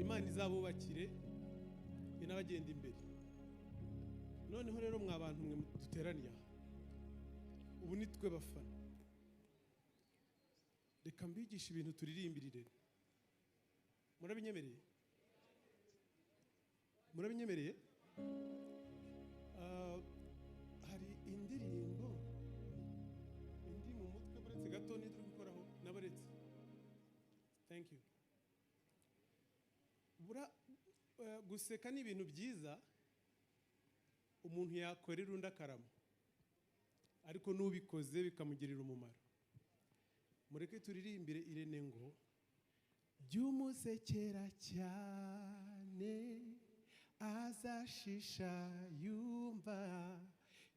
Imana izabubakire inabagenda imbere. Noneho rero mwabantu mwe duteraniye ubu nitwe bafana, reka mbigisha ibintu turirimbirire. Murabinyemereye? Murabinyemereye? Hari indirimbo indi mu mutwe buretse gato nitwe gukoraho nabaretse. Thank you. Guseka ni ibintu byiza umuntu yakorera undi akarama, ariko n'ubikoze bikamugirira umumaro. Mureke turirimbire Irene ngo byumusekera cyane azashisha yumva,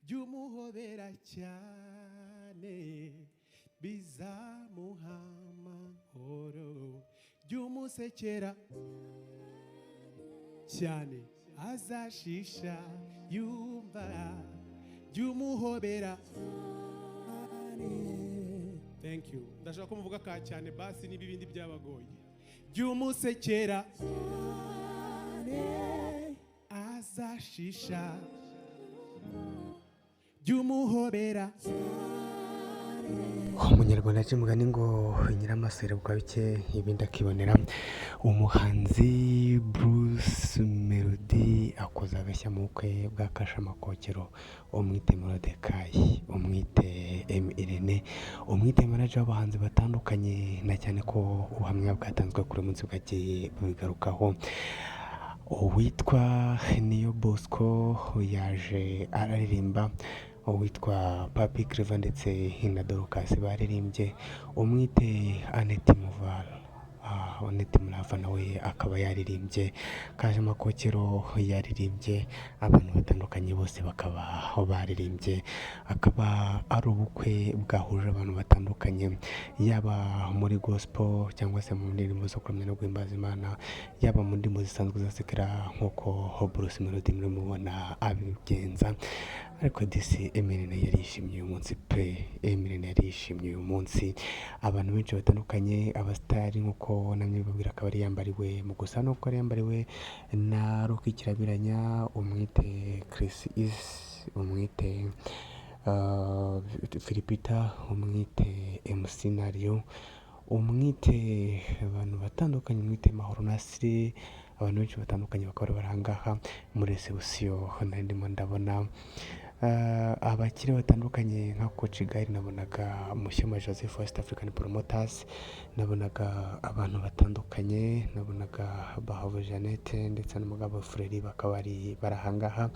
byumuhobera cyane bizamuha amahoro, byumusekera cyane azashisha yumva, byumuhobera. Thank you. Ndashaka ko muvuga ka cyane basi n'ibibindi byabagoye. Byumusekera azashisha byumuhobera. Umunyarwanda aca umugani ngo nyiramasere bwa bike ibindi akibonera. Umuhanzi Bruce Melody akoze agashya mu bukwe bwa Kashamakokero. Umwite Morodekayi, umwite Irene, umwite manager w'abahanzi batandukanye, na cyane ko ubuhamya bwatanzwe kuri munsi bwagiye bubigarukaho. Uwitwa Niyo Bosco yaje araririmba, uwitwa Papi Clever ndetse na Dorcas baririmbye. Umwite Annette Muval, Annette Murava nawe akaba yaririmbye. Kashamakokero yaririmbye, abantu batandukanye bose bakaba baririmbye. Akaba ari ubukwe bwahuje abantu batandukanye, yaba muri gospel cyangwa se mu ndirimbo zo kuramya no guhimbaza Imana, yaba mu ndirimbo zisanzwe zasekera nk'uko Bruce Melody muri mubona abigenza. Ariko disi Emirene yarishimye uyu munsi pe, Emirene yarishimye uyu munsi. Abantu benshi batandukanye, abastari nk'uko namwe babwira akaba ari yambariwe mu gusa no ko yambariwe na Rocky Kirabiranya, umwite Chris Is, umwite Philipita, umwite MC Nario, umwite abantu batandukanye, umwite Mahoro Nasri. Abantu benshi batandukanye bakaba barangaha muri reception. Ndimo ndabona abakire batandukanye nka Coach Gary, nabonaga Mushyoma Joseph West African Promoters, nabonaga abantu batandukanye, nabonaga Bahavo Jeannette ndetse n'umugabo Freri bakaba bari barahangaha.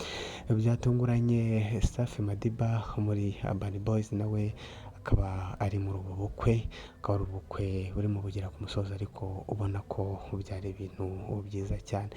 Byatunguranye Safi Madiba muri Urban Boys nawe akaba ari muri ubu bukwe. Akaba ari ubukwe burimo kugera ku musozo, ariko ubona ko byari ibintu byiza cyane.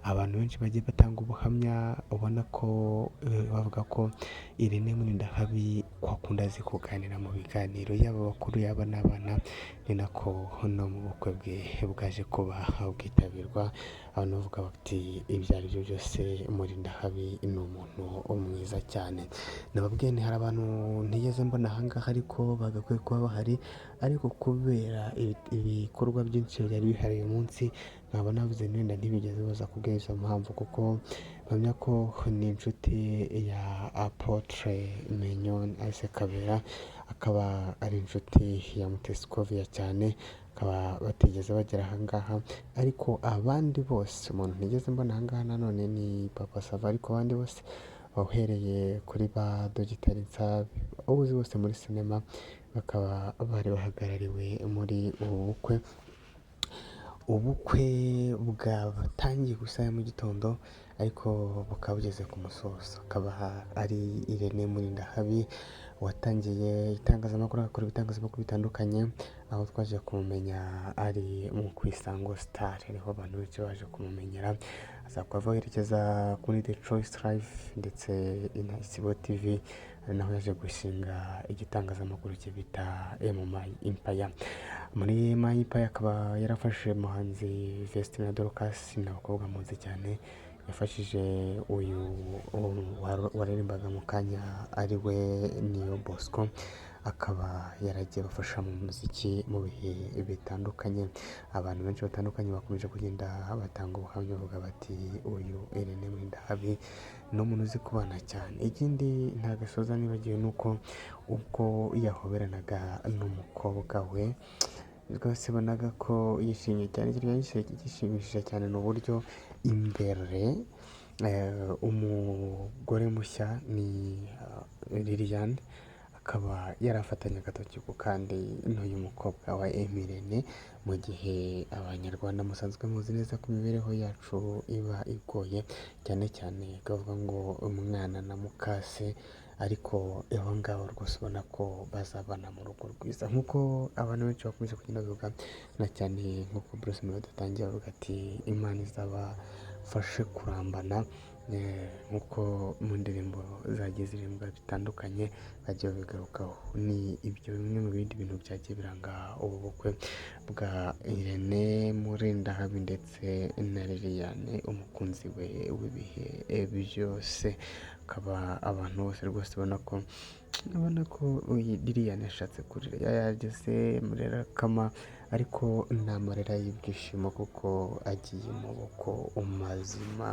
Abantu benshi bagiye batanga ubuhamya, ubona ko bavuga ko Irene Mulindahabi kwakunda azi kuganira mu biganiro, yaba bakuru yaba n'abana, ni nako no mu bukwe bwe bwaje kuba bwitabirwa. Abantu bavuga bati ibyo ari byo byose Mulindahabi ni umuntu mwiza cyane. Nababwiye ni hari abantu ntigeze mbona ahangaha ariko bagakwiye kuba bahari, ariko kubera ibikorwa byinshi byari bihari uyu munsi nkaba navuze nenda ntibigeze baza kubwira izo mpamvu, kuko mpamya ko ni inshuti ya Apotre Mignon Aise Kabera, akaba ari inshuti ya Mutesi Kovia cyane, akaba batigeze bagera ahangaha. Ariko abandi bose umuntu ntigeze mbona ahangaha nanone ni Papa Sava, ariko abandi bose uhereye kuri ba Dogiteri Nsabe, ubuzi bose muri sinema bakaba bari bahagarariwe muri ubu bukwe. Ubukwe bwatangiye gusa mu gitondo ariko bukaba bugeze ku musozo. Akaba ari Irene Mulindahabi watangiye itangazamakuru, agakora ibitangazamakuru bitandukanye, aho twaje kumumenya ari mu Kwisango Star, ariho abantu benshi baje kumumenyera. Azakuva yerekeza kuri The Choice Live ndetse na Isibo TV, naho yaje gushinga igitangazamakuru cye bita My Empire. Muri My Empire akaba yarafashe umuhanzi Vestine Dorcas, n'abakobwa muzi cyane, yafashije uyu waririmbaga mu kanya ari we Niyo Bosco, akaba yaragiye abafasha mu muziki mu bihe bitandukanye. Abantu benshi batandukanye bakomeje kugenda batanga ubuhamya bavuga bati uyu Irene Murindahabi ni umuntu uzi kubana cyane. Ikindi nta gasoza nibagiwe ni uko ubwo yahoberanaga n'umukobwa we rwose bonaga ko yishimye cyane. Gishimishije cyane ni uburyo imbere umugore mushya ni Liliane akaba yarafatanye agatoki ku kandi n'uyu mukobwa wa Emirene, mu gihe abanyarwanda musanzwe muzi neza ko imibereho yacu iba igoye cyane cyane kavuga ngo umwana na mukase, ariko abo ngabo rwose ubona ko bazabana mu rugo rwiza nk'uko abantu benshi bakomeje kugenda bavuga, na cyane nk'uko Bruce Melody atangiye avuga ati Imana izabafashe kurambana, nk'uko mu ndirimbo zagiye zirimbwa bitandukanye bagiye babigarukaho. Ni ibyo bimwe mu bindi bintu byagiye biranga ubu bukwe bwa Irene Murindahabi ndetse na Liliane umukunzi we w'ibihe byose. Akaba abantu bose rwose ubona ko Liliane yashatse kurira yageze murera kama, ariko ni amarira y'ibyishimo kuko agiye mu maboko mazima.